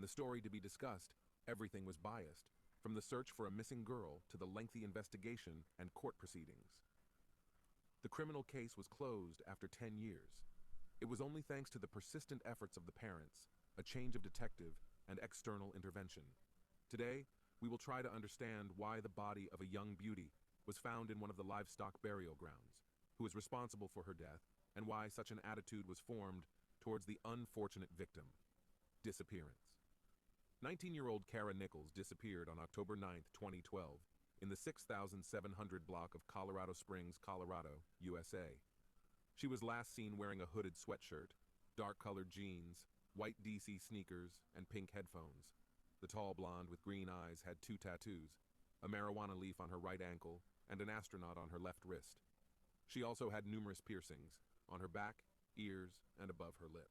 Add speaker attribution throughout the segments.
Speaker 1: the story to be discussed, everything was biased, from the search for a missing girl to the lengthy investigation and court proceedings. The criminal case was closed after 10 years. It was only thanks to the persistent efforts of the parents, a change of detective, and external intervention. Today, we will try to understand why the body of a young beauty was found in one of the livestock burial grounds, who was responsible for her death, and why such an attitude was formed towards the unfortunate victim. Disappearance. 19-year-old Kara Nichols disappeared on October 9, 2012, in the 6,700 block of Colorado Springs, Colorado, USA. She was last seen wearing a hooded sweatshirt, dark-colored jeans, white DC sneakers, and pink headphones. The tall blonde with green eyes had 2 tattoos, a marijuana leaf on her right ankle and an astronaut on her left wrist. She also had numerous piercings on her back, ears, and above her lip.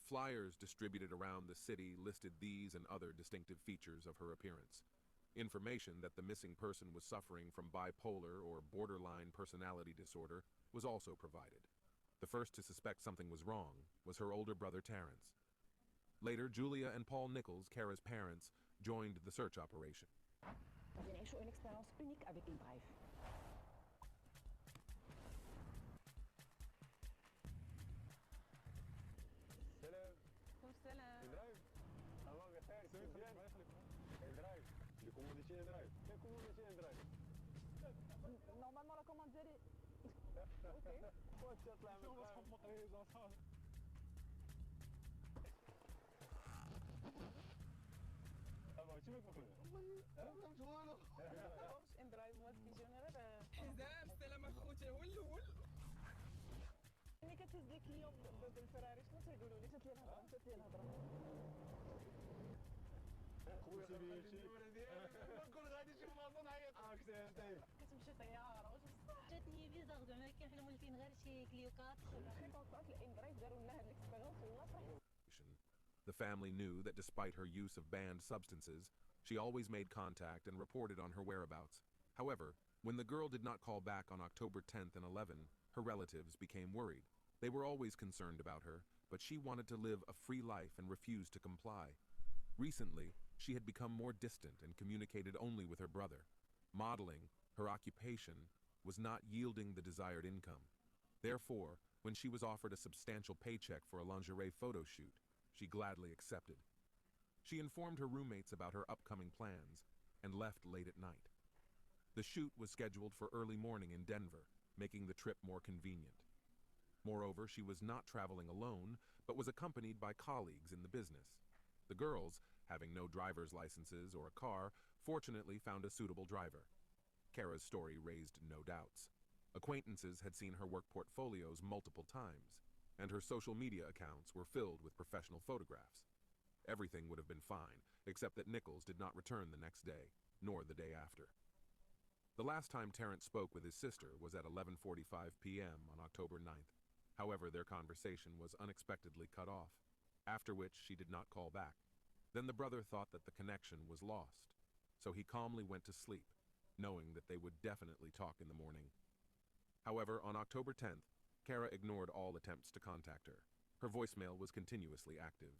Speaker 1: Flyers distributed around the city listed these and other distinctive features of her appearance. Information that the missing person was suffering from bipolar or borderline personality disorder was also provided. The first to suspect something was wrong was her older brother Terrence. Later, Julia and Paul Nichols, Kara's parents, joined the search operation.
Speaker 2: بنعيشوا une expérience unique avec Unraveling.
Speaker 3: سلام.
Speaker 2: سلام.
Speaker 3: Unraveling. Avant de faire, c'est bien. Unraveling. Le commanditier Unraveling. Le commanditier Unraveling.
Speaker 2: Normalement la commande ديالي
Speaker 3: خذ تطلع من الطاولة. شو بك بقول؟
Speaker 2: ان درايف مود فيجنر
Speaker 4: حزام سلام اخوتي ولو
Speaker 2: ملي كتهز لك اليوم بالفراري شنو تيقولوا لك تتلي الهضره
Speaker 3: خويا نقول غادي شي مازون عيط
Speaker 2: كتمشي طياره واش بصح
Speaker 5: جاتني فيزا غدا ما كاين حنا مولفين غير شي كليوكات
Speaker 2: الان درايف داروا لنا هاد الاكسبيريونس والله صح.
Speaker 1: The family knew that despite her use of banned substances, she always made contact and reported on her whereabouts. However, when the girl did not call back on October 10th and 11, her relatives became worried. They were always concerned about her, but she wanted to live a free life and refused to comply. Recently, she had become more distant and communicated only with her brother. Modeling, her occupation, was not yielding the desired income. Therefore, when she was offered a substantial paycheck for a lingerie photo shoot, she gladly accepted. She informed her roommates about her upcoming plans and left late at night. The shoot was scheduled for early morning in Denver, making the trip more convenient. Moreover, she was not traveling alone, but was accompanied by colleagues in the business. The girls, having no driver's licenses or a car, fortunately found a suitable driver. Kara's story raised no doubts. Acquaintances had seen her work portfolios multiple times, and her social media accounts were filled with professional photographs. Everything would have been fine, except that Nichols did not return the next day, nor the day after. The last time Terrence spoke with his sister was at 11:45 p.m. on October 9th. However, their conversation was unexpectedly cut off, after which she did not call back. Then the brother thought that the connection was lost, so he calmly went to sleep, knowing that they would definitely talk in the morning. However, on October 10th, Kara ignored all attempts to contact her. Her voicemail was continuously active.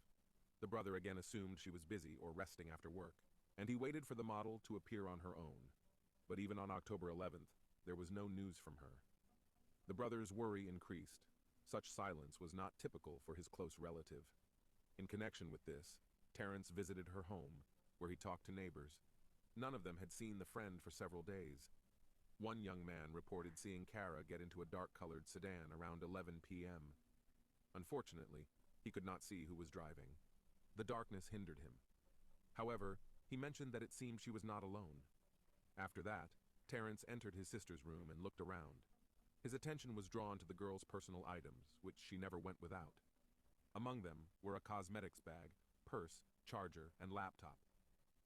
Speaker 1: The brother again assumed she was busy or resting after work, and he waited for the model to appear on her own. But even on October 11th, there was no news from her. The brother's worry increased. Such silence was not typical for his close relative. In connection with this, Terrence visited her home, where he talked to neighbors. None of them had seen the friend for several days. One young man reported seeing Kara get into a dark-colored sedan around 11 p.m. Unfortunately, he could not see who was driving. The darkness hindered him. However, he mentioned that it seemed she was not alone. After that, Terrence entered his sister's room and looked around. His attention was drawn to the girl's personal items, which she never went without. Among them were a cosmetics bag, purse, charger, and laptop.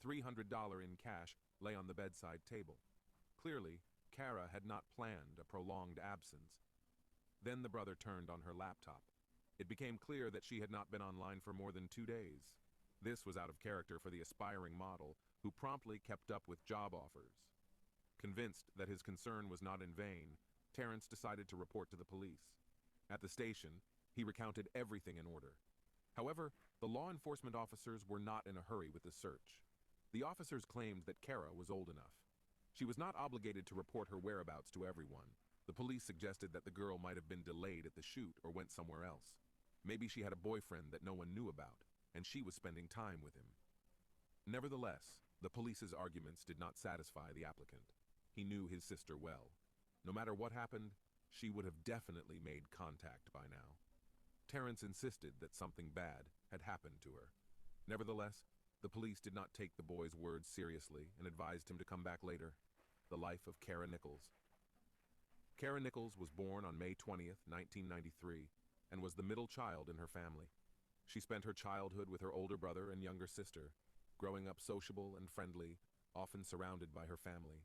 Speaker 1: $300 in cash lay on the bedside table. Clearly, Kara had not planned a prolonged absence. Then the brother turned on her laptop. It became clear that she had not been online for more than 2 days. This was out of character for the aspiring model, who promptly kept up with job offers. Convinced that his concern was not in vain, Terrence decided to report to the police. At the station, he recounted everything in order. However, The law enforcement officers were not in a hurry with the search. The officers claimed that Kara was old enough. She was not obligated to report her whereabouts to everyone. The police suggested that the girl might have been delayed at the shoot or went somewhere else. Maybe she had a boyfriend that no one knew about, and she was spending time with him. Nevertheless, the police's arguments did not satisfy the applicant. He knew his sister well. No matter what happened, she would have definitely made contact by now. Terrence insisted that something bad had happened to her. Nevertheless, the police did not take the boy's words seriously and advised him to come back later. The life of Kara Nichols. Kara Nichols was born on May 20th, 1993, and was the middle child in her family. She spent her childhood with her older brother and younger sister, growing up sociable and friendly, often surrounded by her family.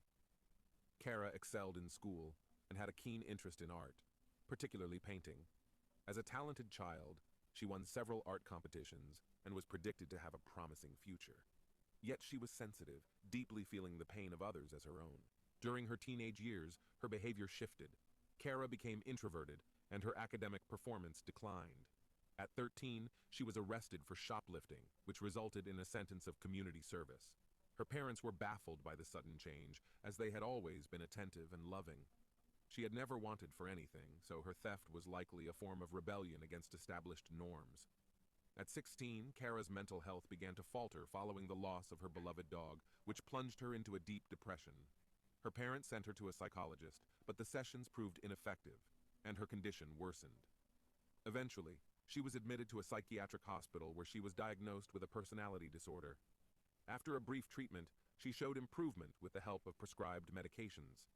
Speaker 1: Kara excelled in school and had a keen interest in art, particularly painting. As a talented child, she won several art competitions and was predicted to have a promising future. Yet she was sensitive, deeply feeling the pain of others as her own. During her teenage years, her behavior shifted. Kara became introverted, and her academic performance declined. At 13, she was arrested for shoplifting, which resulted in a sentence of community service. Her parents were baffled by the sudden change, as they had always been attentive and loving. She had never wanted for anything, so her theft was likely a form of rebellion against established norms. At 16, Kara's mental health began to falter following the loss of her beloved dog, which plunged her into a deep depression. Her parents sent her to a psychologist, but the sessions proved ineffective, and her condition worsened. Eventually, she was admitted to a psychiatric hospital where she was diagnosed with a personality disorder. After a brief treatment, she showed improvement with the help of prescribed medications.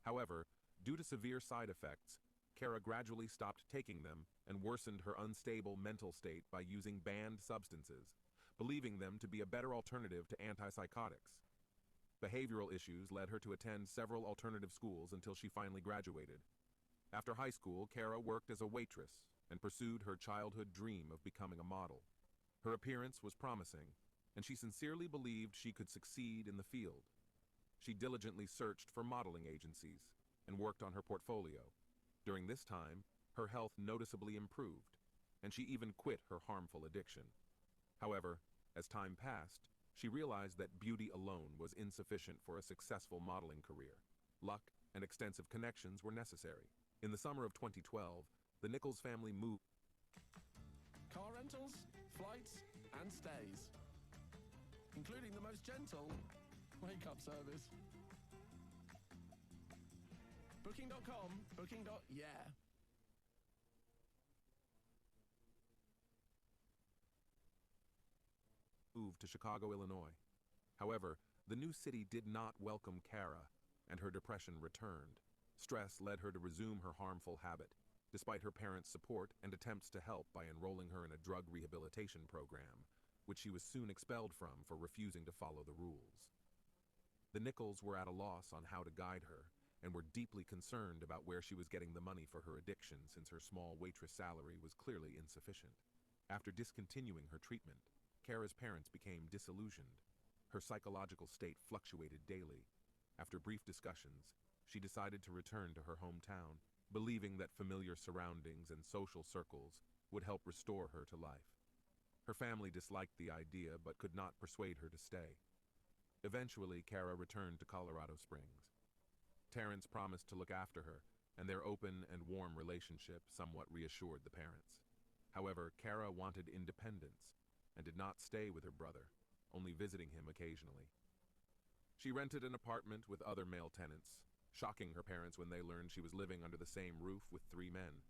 Speaker 1: However, due to severe side effects, Kara gradually stopped taking them and worsened her unstable mental state by using banned substances, believing them to be a better alternative to antipsychotics. Behavioral issues led her to attend several alternative schools until she finally graduated. After high school, Kara worked as a waitress and pursued her childhood dream of becoming a model. Her appearance was promising, and she sincerely believed she could succeed in the field. She diligently searched for modeling agencies and worked on her portfolio. During this time, her health noticeably improved, and she even quit her harmful addiction. However, as time passed, she realized that beauty alone was insufficient for a successful modeling career. Luck and extensive connections were necessary. In the summer of 2012, the Nichols family moved.
Speaker 6: Car rentals, flights, and stays, including the most gentle wake-up service. Booking.com, yeah.
Speaker 1: Moved to Chicago, Illinois. However, the new city did not welcome Kara, and her depression returned. Stress led her to resume her harmful habit, despite her parents' support and attempts to help by enrolling her in a drug rehabilitation program, which she was soon expelled from for refusing to follow the rules. The Nichols were at a loss on how to guide her, and were deeply concerned about where she was getting the money for her addiction, since her small waitress salary was clearly insufficient. After discontinuing her treatment, Kara's parents became disillusioned. Her psychological state fluctuated daily. After brief discussions, she decided to return to her hometown, believing that familiar surroundings and social circles would help restore her to life. Her family disliked the idea but could not persuade her to stay. Eventually, Kara returned to Colorado Springs. Terrence promised to look after her, and their open and warm relationship somewhat reassured the parents. However, Kara wanted independence and did not stay with her brother, only visiting him occasionally. She rented an apartment with other male tenants, shocking her parents when they learned she was living under the same roof with 3 men.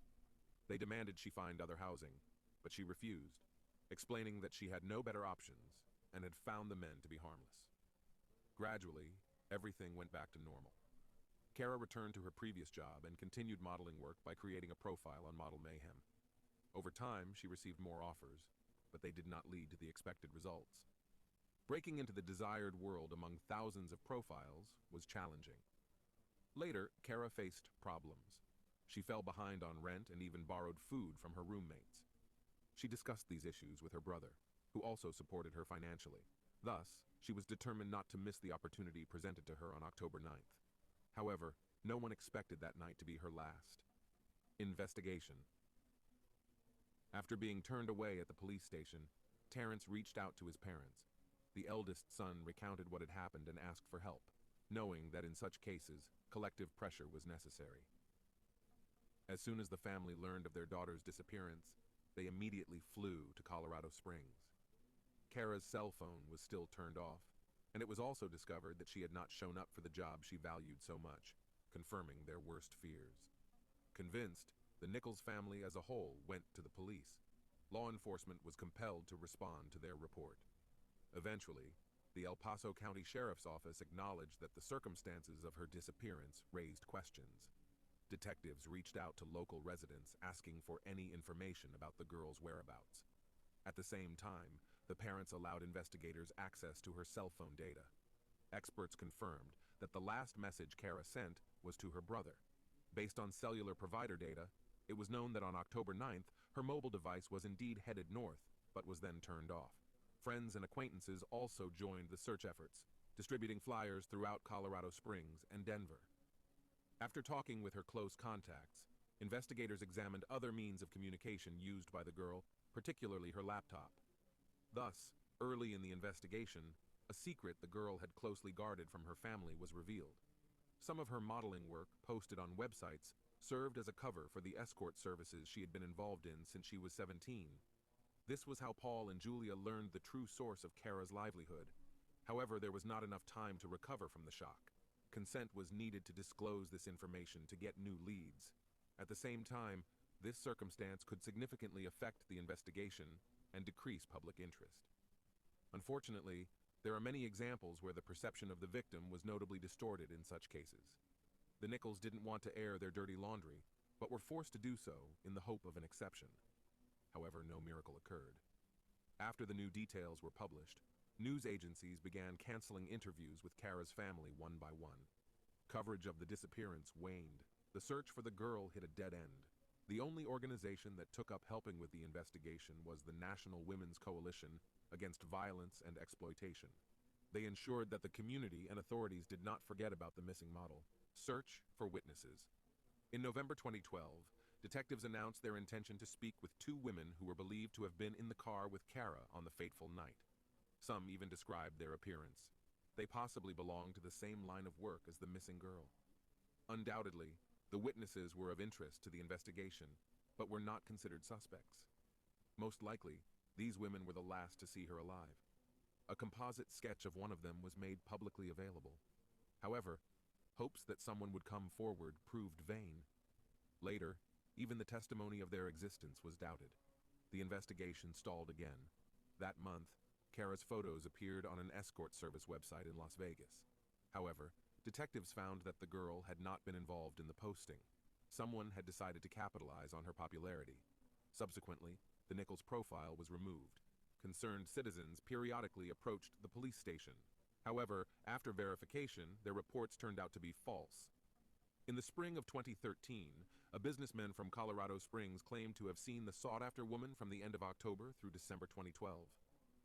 Speaker 1: They demanded she find other housing, but she refused, explaining that she had no better options and had found the men to be harmless. Gradually, everything went back to normal. Kara returned to her previous job and continued modeling work by creating a profile on Model Mayhem. Over time, she received more offers, but they did not lead to the expected results. Breaking into the desired world among thousands of profiles was challenging. Later, Kara faced problems. She fell behind on rent and even borrowed food from her roommates. She discussed these issues with her brother, who also supported her financially. Thus, she was determined not to miss the opportunity presented to her on October 9th. However, no one expected that night to be her last. Investigation. After being turned away at the police station, Terrence reached out to his parents. The eldest son recounted what had happened and asked for help, knowing that in such cases, collective pressure was necessary. As soon as the family learned of their daughter's disappearance, they immediately flew to Colorado Springs. Kara's cell phone was still turned off, and it was also discovered that she had not shown up for the job she valued so much, confirming their worst fears. Convinced, the Nichols family as a whole went to the police. Law enforcement was compelled to respond to their report. Eventually, the El Paso County Sheriff's Office acknowledged that the circumstances of her disappearance raised questions. Detectives reached out to local residents asking for any information about the girl's whereabouts. At the same time, the parents allowed investigators access to her cell phone data. Experts confirmed that the last message Kara sent was to her brother. Based on cellular provider data, it was known that on October 9th, her mobile device was indeed headed north, but was then turned off. Friends and acquaintances also joined the search efforts, distributing flyers throughout Colorado Springs and Denver. After talking with her close contacts, investigators examined other means of communication used by the girl, particularly her laptop. Thus, early in the investigation, a secret the girl had closely guarded from her family was revealed. Some of her modeling work, posted on websites, served as a cover for the escort services she had been involved in since she was 17. This was how Paul and Julia learned the true source of Kara's livelihood. However, there was not enough time to recover from the shock. Consent was needed to disclose this information to get new leads. At the same time, this circumstance could significantly affect the investigation and decrease public interest. Unfortunately, there are many examples where the perception of the victim was notably distorted in such cases. The Nichols didn't want to air their dirty laundry, but were forced to do so in the hope of an exception. However, no miracle occurred. After the new details were published, news agencies began canceling interviews with Kara's family one by one. Coverage of the disappearance waned. The search for the girl hit a dead end. The only organization that took up helping with the investigation was the National Women's Coalition Against Violence and Exploitation. They ensured that the community and authorities did not forget about the missing model. Search for witnesses. In November 2012, detectives announced their intention to speak with two women who were believed to have been in the car with Kara on the fateful night. Some even described their appearance. They possibly belonged to the same line of work as the missing girl. Undoubtedly, the witnesses were of interest to the investigation, but were not considered suspects. Most likely, these women were the last to see her alive. A composite sketch of one of them was made publicly available. However, hopes that someone would come forward proved vain. Later, even the testimony of their existence was doubted. The investigation stalled again. That month, Kara's photos appeared on an escort service website in Las Vegas. However, detectives found that the girl had not been involved in the posting. Someone had decided to capitalize on her popularity. Subsequently, the Nichols profile was removed. Concerned citizens periodically approached the police station. However, after verification, their reports turned out to be false. In the spring of 2013, a businessman from Colorado Springs claimed to have seen the sought-after woman from the end of October through December 2012.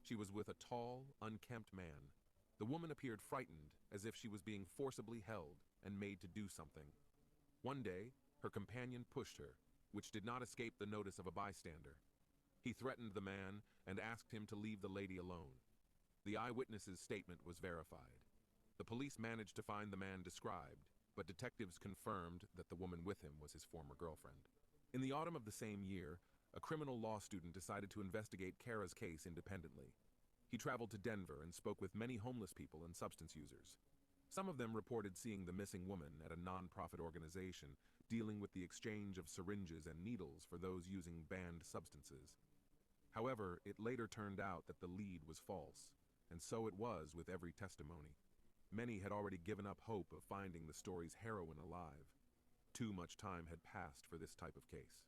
Speaker 1: She was with a tall, unkempt man. The woman appeared frightened, as if she was being forcibly held and made to do something. One day, her companion pushed her, which did not escape the notice of a bystander. He threatened the man and asked him to leave the lady alone. The eyewitness's statement was verified. The police managed to find the man described, but detectives confirmed that the woman with him was his former girlfriend. In the autumn of the same year, a criminal law student decided to investigate Kara's case independently. He traveled to Denver and spoke with many homeless people and substance users. Some of them reported seeing the missing woman at a non-profit organization dealing with the exchange of syringes and needles for those using banned substances. However, it later turned out that the lead was false, and so it was with every testimony. Many had already given up hope of finding the story's heroine alive. Too much time had passed for this type of case.